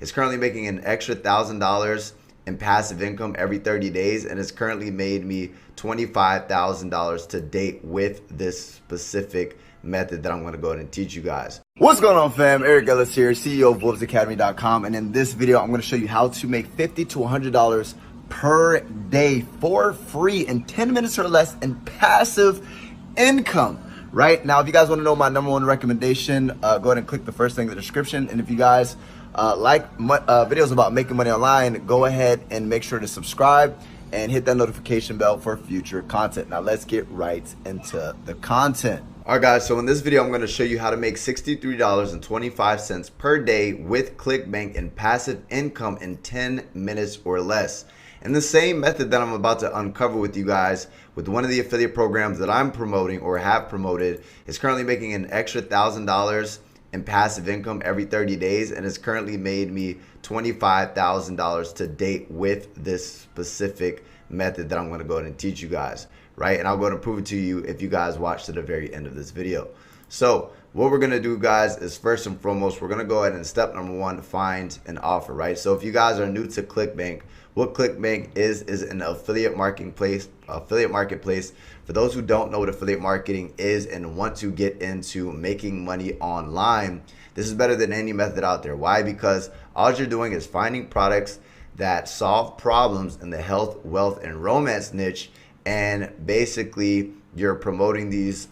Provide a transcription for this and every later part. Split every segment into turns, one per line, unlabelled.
It's currently making an extra $1,000 in passive income every 30 days, and it's currently made me $25,000 to date with this specific method that I'm going to go ahead and teach you guys. What's going on, fam? Eric Ellis here, CEO of WolvesAcademy.com, and in this video, I'm going to show you how to make $50 to $100 per day for free in 10 minutes or less in passive income. Right now, if you guys want to know my #1 recommendation, go ahead and click the first thing in the description. And if you guys like videos about making money online, go ahead and make sure to subscribe and hit that notification bell for future content. Now let's get right into the content. All right, guys, so in this video, I'm going to show you how to make $63.25 per day with ClickBank and passive income in 10 minutes or less. And the same method that I'm about to uncover with you guys with one of the affiliate programs that I'm promoting or have promoted is currently making an extra $1,000 in passive income every 30 days, and it's currently made me $25,000 to date with this specific method that I'm going to go ahead and teach you guys, right? And I'll go ahead and prove it to you if you guys watch to the very end of this video. So what we're going to do, guys, is first and foremost, we're going to go ahead and step #1, find an offer, right? So if you guys are new to ClickBank, what ClickBank is an affiliate marketplace. For those who don't know what affiliate marketing is and want to get into making money online, this is better than any method out there. Why? Because all you're doing is finding products that solve problems in the health, wealth, and romance niche, and basically you're promoting these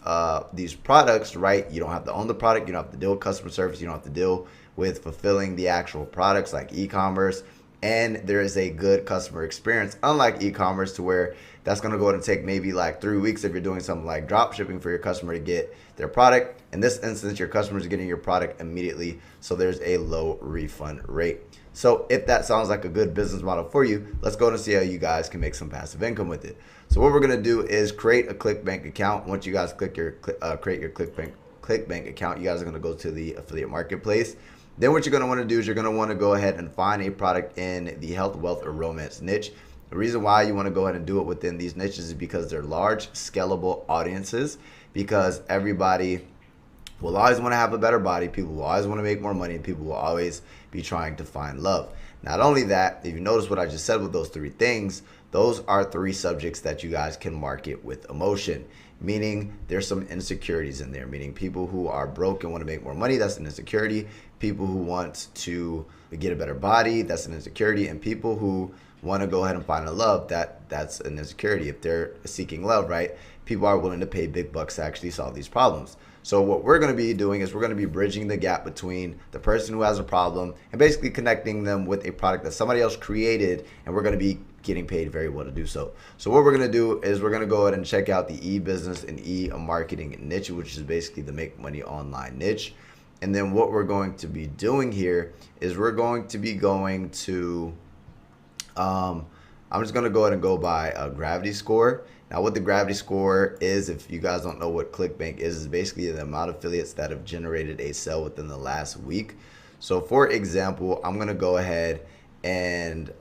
products, right? You don't have to own the product, you don't have to deal with customer service, you don't have to deal with fulfilling the actual products like e-commerce, and there is a good customer experience, unlike e-commerce, to where that's going to go ahead and take maybe like 3 weeks if you're doing something like drop shipping for your customer to get their product. In this instance, your customer is getting your product immediately, so there's a low refund rate. So if that sounds like a good business model for you, let's go and see how you guys can make some passive income with it. So what we're going to do is create a ClickBank account. Once you guys create your ClickBank account, you guys are going to go to the affiliate marketplace. Then what you're going to want to do is you're going to want to go ahead and find a product in the health, wealth, or romance niche. The reason why you want to go ahead and do it within these niches is because they're large, scalable audiences, because everybody will always want to have a better body, people will always want to make more money, and people will always be trying to find love. Not only that, if you notice what I just said with those 3 things, those are 3 subjects that you guys can market with emotion, meaning there's some insecurities in there, meaning people who are broke and want to make more money, that's an insecurity. People who want to get a better body, that's an insecurity. And people who want to go ahead and find a love, that's an insecurity. If they're seeking love, right, people are willing to pay big bucks to actually solve these problems. So what we're going to be doing is we're going to be bridging the gap between the person who has a problem and basically connecting them with a product that somebody else created, and we're going to be getting paid very well to do so. So what we're going to do is we're going to go ahead and check out the e-business and e-marketing niche, which is basically the make money online niche. And then what we're going to be doing here is we're going to be going to, I'm just going to go ahead and go by a gravity score. Now what the gravity score is, if you guys don't know what ClickBank is basically the amount of affiliates that have generated a sale within the last week. So for example, I'm going to go ahead and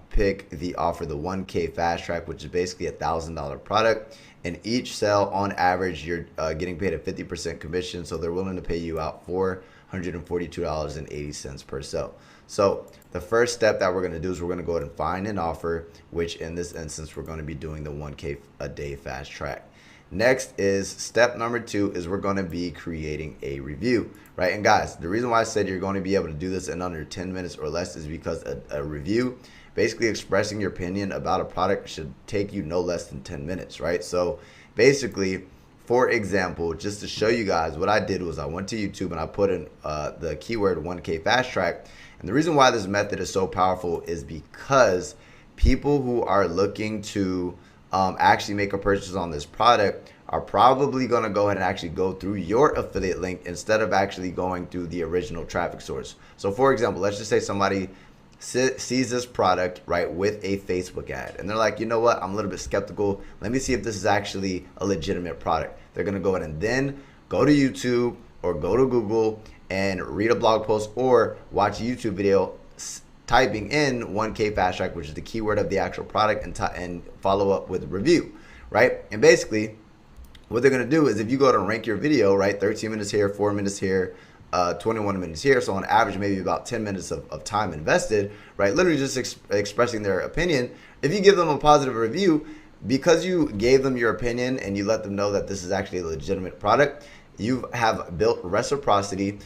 pick the offer, the 1K fast track, which is basically a $1,000 product. And each sale, on average, you're getting paid a 50% commission. So they're willing to pay you out $442.80 per sale. So the first step that we're going to do is we're going to go ahead and find an offer, which in this instance, we're going to be doing the 1K a day fast track. Next is step #2 is we're going to be creating a review, right? And guys, the reason why I said you're going to be able to do this in under 10 minutes or less is because a review, basically expressing your opinion about a product, should take you no less than 10 minutes, right? So basically, for example, just to show you guys, what I did was I went to YouTube and I put in the keyword 1K fast track. And the reason why this method is so powerful is because people who are looking to actually make a purchase on this product are probably going to go ahead and actually go through your affiliate link instead of actually going through the original traffic source. So for example, let's just say somebody sees this product, right, with a Facebook ad, and they're like, you know what, I'm a little bit skeptical, let me see if this is actually a legitimate product. They're going to go ahead and then go to YouTube or go to Google and read a blog post or watch a YouTube video typing in 1K fast track, which is the keyword of the actual product, and follow up with review, right? And basically what they're going to do is, if you go to rank your video, right, 13 minutes here, 4 minutes here, 21 minutes here. So on average, maybe about 10 minutes of time invested, right? Literally just expressing their opinion. If you give them a positive review, because you gave them your opinion and you let them know that this is actually a legitimate product, you have built reciprocity.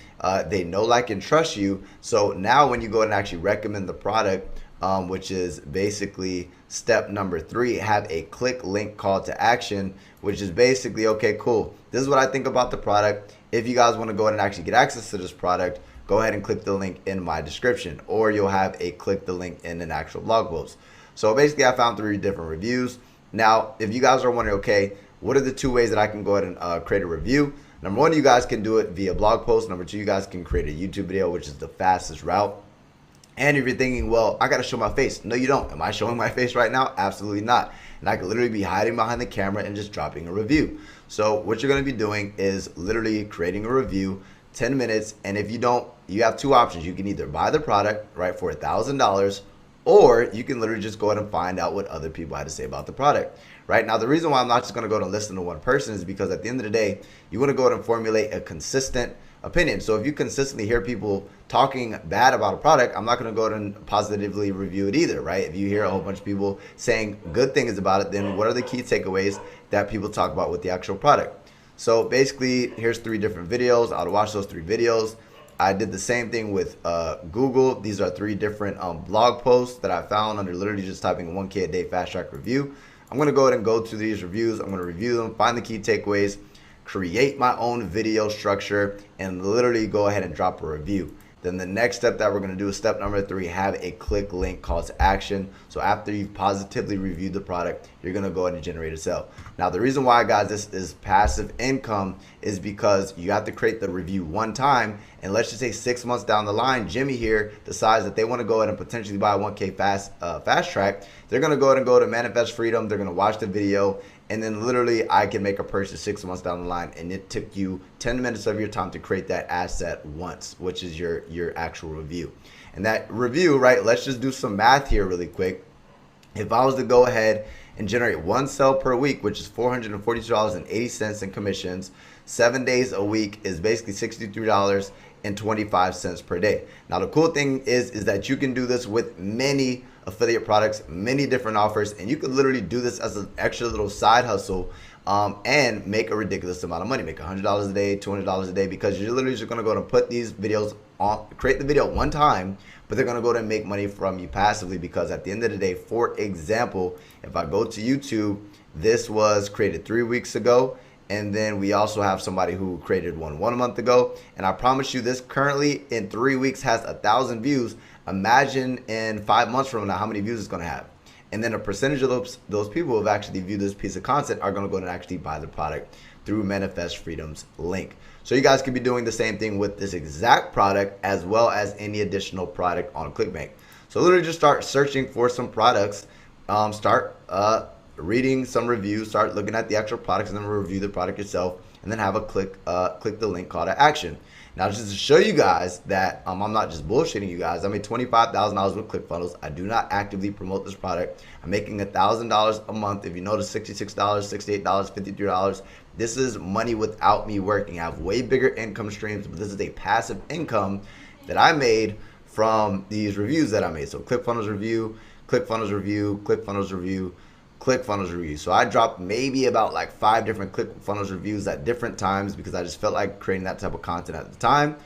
They know, like, and trust you. So now when you go and actually recommend the product, which is basically step number 3, have a click link call to action, which is basically, okay, cool, this is what I think about the product. If you guys want to go ahead and actually get access to this product, go ahead and click the link in my description, or you'll have a click the link in an actual blog post. So basically I found 3 different reviews. Now, if you guys are wondering, okay, what are the 2 ways that I can go ahead and create a review? Number 1, you guys can do it via blog post. Number 2, you guys can create a YouTube video, which is the fastest route. And if you're thinking, well, I got to show my face. No, you don't. Am I showing my face right now? Absolutely not. And I could literally be hiding behind the camera and just dropping a review. So what you're going to be doing is literally creating a review, 10 minutes. And if you don't, you have 2 options. You can either buy the product, right, for $1,000, or you can literally just go ahead and find out what other people had to say about the product. Right now, the reason why I'm not just going to go and listen to one person is because at the end of the day, you want to go ahead and formulate a consistent opinion. So if you consistently hear people talking bad about a product, I'm not going to go ahead and positively review it either, right? If you hear a whole bunch of people saying good things about it, then what are the key takeaways that people talk about with the actual product? So basically, here's 3 different videos. I'll watch those 3 videos. I did the same thing with Google. These are 3 different blog posts that I found under literally just typing 1K a day fast track review. I'm going to go ahead and go to these reviews. I'm going to review them, find the key takeaways, create my own video structure, and literally go ahead and drop a review. Then the next step that we're going to do is step number 3, have a click link call to action. So after you've positively reviewed the product, you're going to go ahead and generate a sale. Now, the reason why, guys, this is passive income is because you have to create the review one time. And let's just say 6 months down the line, Jimmy here decides that they want to go ahead and potentially buy a 1K fast track. They're going to go ahead and go to Manifest Freedom. They're going to watch the video. And then literally I can make a purchase 6 months down the line, and it took you 10 minutes of your time to create that asset once, which is your actual review. And that review, right, let's just do some math here really quick. If I was to go ahead and generate 1 sale per week, which is $442.80 in commissions, 7 days a week is basically $63.25 per day. Now the cool thing is that you can do this with many affiliate products, many different offers, and you could literally do this as an extra little side hustle and make a ridiculous amount of money, make $100 a day, $200 a day, because you're literally just going to go and put these videos on, create the video one time, but they're going to go and make money from you passively. Because at the end of the day, for example, if I go to YouTube, this was created 3 weeks ago. And then we also have somebody who created one month ago. And I promise you, this currently in 3 weeks has 1,000 views. Imagine in 5 months from now how many views it's going to have. And then a percentage of those people who have actually viewed this piece of content are going to go and actually buy the product through Manifest Freedom's link. So you guys could be doing the same thing with this exact product as well as any additional product on ClickBank. So literally just start searching for some products, start reading some reviews, start looking at the actual products, and then review the product yourself, and then have a click the link call to action. Now, just to show you guys that I'm not just bullshitting you guys, I made $25,000 with ClickFunnels. I do not actively promote this product. I'm making $1,000 a month. If you notice, $66, $68, $53. This is money without me working. I have way bigger income streams, but this is a passive income that I made from these reviews that I made. So ClickFunnels review, ClickFunnels review, ClickFunnels review, ClickFunnels review. So I dropped maybe about like 5 different ClickFunnels reviews at different times because I just felt like creating that type of content at the time.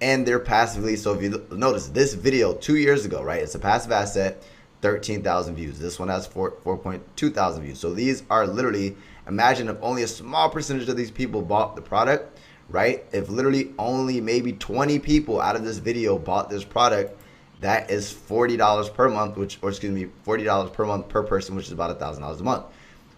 And they're passively. So if you notice this video 2 years ago, right? It's a passive asset, 13,000 views. This one has 4.2 thousand views. So these are literally, imagine if only a small percentage of these people bought the product, right? If literally only maybe 20 people out of this video bought this product, that is $40 per month, $40 per month per person, which is about $1,000 a month.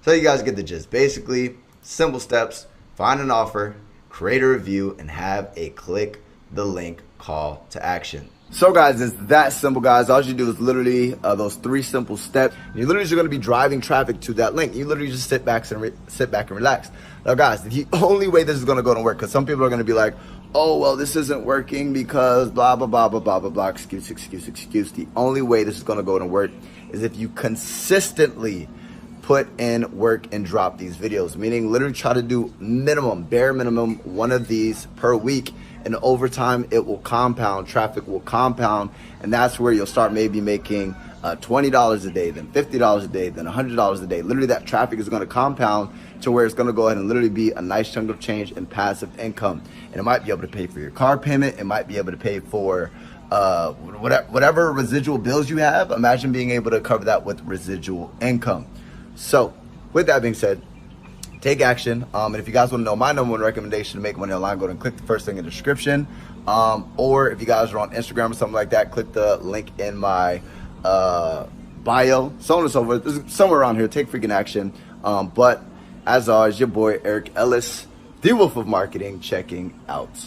So you guys get the gist. Basically, simple steps: find an offer, create a review, and have a click the link call to action. So guys, it's that simple, guys. All you do is literally those 3 simple steps. You're literally just going to be driving traffic to that link. You literally just sit back and relax. Now guys, the only way this is going to go to work, because some people are going to be like, oh, well, this isn't working because blah, blah, blah, blah, blah, blah, blah, excuse. The only way this is going to go and work is if you consistently put in work and drop these videos, meaning literally try to do bare minimum, one of these per week. And over time, it will compound, traffic will compound. And that's where you'll start maybe making $20 a day, then $50 a day, then $100 a day. Literally that traffic is gonna compound to where it's gonna go ahead and literally be a nice chunk of change in passive income. And it might be able to pay for your car payment. It might be able to pay for whatever residual bills you have. Imagine being able to cover that with residual income. So with that being said, take action. And if you guys want to know my number one recommendation to make money online, go ahead and click the first thing in the description. Or if you guys are on Instagram or something like that, click the link in my bio, so on and so forth. There's somewhere around here. Take freaking action. But as always, your boy Eric Ellis, the Wolf of Marketing, checking out.